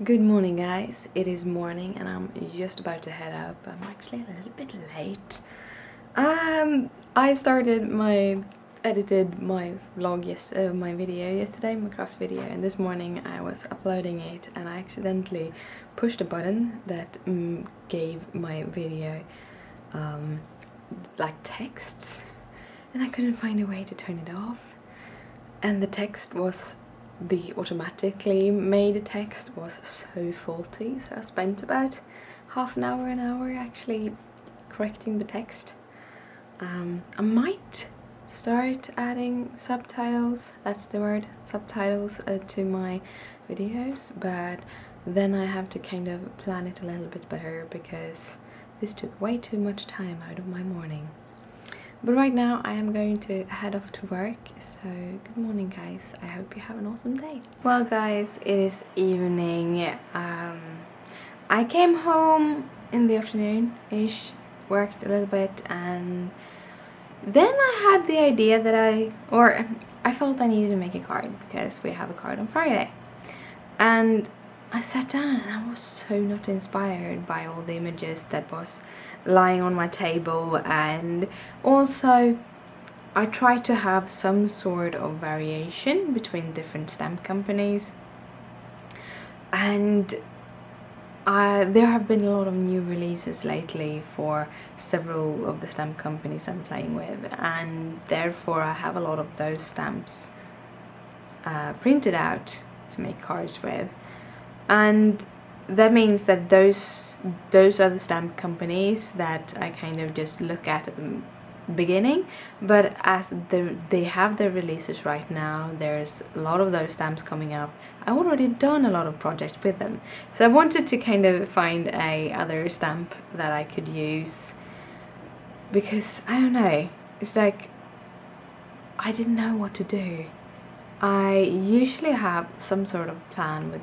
Good morning, guys. It is morning and I'm just about to head up. I'm actually a little bit late. I edited my vlog my video yesterday, my craft video, and this morning I was uploading it and I accidentally pushed a button that gave my video like text, and I couldn't find a way to turn it off, and the text was the automatically made text was so faulty, so I spent about half an hour actually correcting the text. I might start adding subtitles, that's the word, subtitles to my videos, but then I have to kind of plan it a little bit better because this took way too much time out of my morning. But right now I am going to head off to work, so good morning guys, I hope you have an awesome day. Well guys, it is evening. I came home in the afternoon-ish, worked a little bit, and then I had the idea that I felt I needed to make a card because we have a card on Friday. And I sat down and I was so not inspired by all the images that was lying on my table, and also I tried to have some sort of variation between different stamp companies, and there have been a lot of new releases lately for several of the stamp companies I'm playing with, and therefore I have a lot of those stamps printed out to make cards with. And that means that those are the stamp companies that I kind of just look at the beginning, but as they have their releases right now, there's a lot of those stamps coming up. I already done a lot of projects with them, so I wanted to kind of find a other stamp that I could use, because I don't know, it's like I didn't know what to do. I usually have some sort of plan with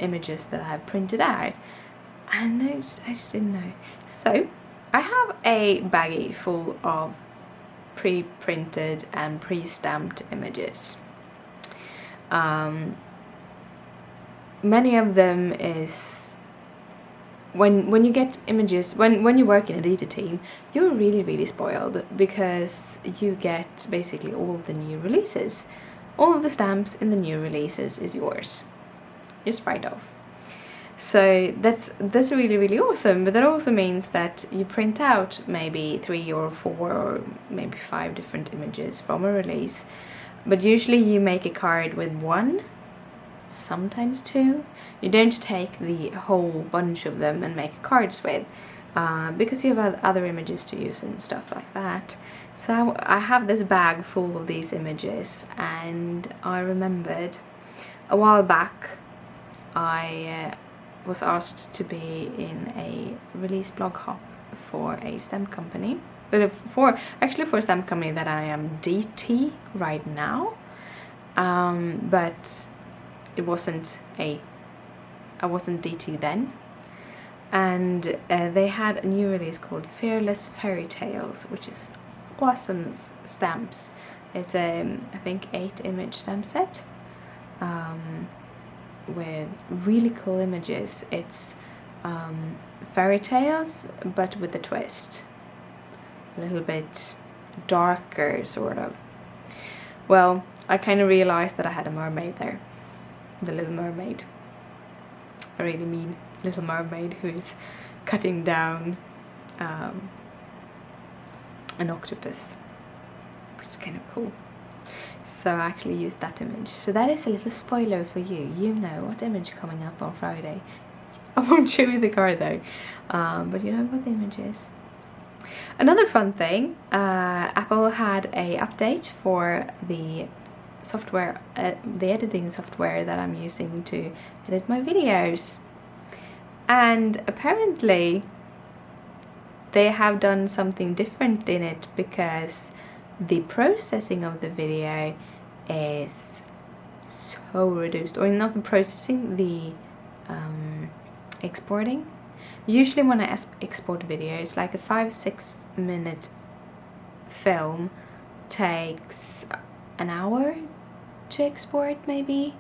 images that I have printed out, and I just didn't know. So I have a baggie full of pre-printed and pre-stamped images. Many of them is when you get images, when you work in a editor team, you're really spoiled because you get basically all of the new releases. All of the stamps in the new releases is yours, just right off. So that's really awesome, but that also means that you print out maybe 3 or 4 or maybe 5 different images from a release, but usually you make a card with 1, sometimes 2. You don't take the whole bunch of them and make cards with, because you have other images to use and stuff like that. So I have this bag full of these images, and I remembered a while back I was asked to be in a release blog hop for a stamp company, but for a stamp company that I am DT right now, but I wasn't DT then, and they had a new release called Fearless Fairy Tales, which is awesome stamps. It's I think 8 image stamp set, with really cool images. It's fairy tales, but with a twist, a little bit darker sort of. Well, I kind of realized that I had a mermaid there, the Little Mermaid. I really mean Little Mermaid, who is cutting down an octopus, which is kind of cool. So I actually used that image. So that is a little spoiler for you. You know what image coming up on Friday. I won't show you the card though, but you know what the image is. Another fun thing, Apple had a update for the software, the editing software that I'm using to edit my videos. And apparently they have done something different in it, because the processing of the video is so reduced, or not the processing, the exporting. Usually when I export videos, like a 5-6 minute film takes an hour to export maybe,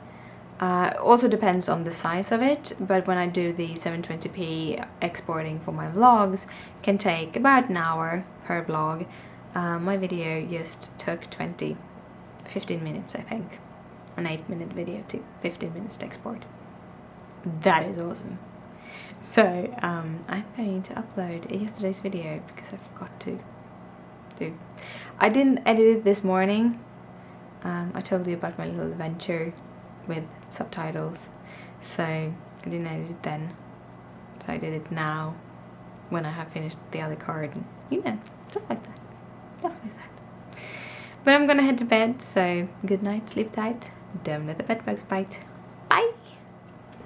Also depends on the size of it, but when I do the 720p exporting for my vlogs, can take about an hour per vlog. My video just took 15 minutes, I think. An 8-minute video to 15 minutes to export. That is awesome. So I'm going to upload yesterday's video because I forgot to do. I didn't edit it this morning. I told you about my little adventure with subtitles, so I didn't edit it then. So I did it now when I have finished the other card, and you know, stuff like that. Stuff like that. But I'm gonna head to bed, so good night, sleep tight, don't let the bedbugs bite.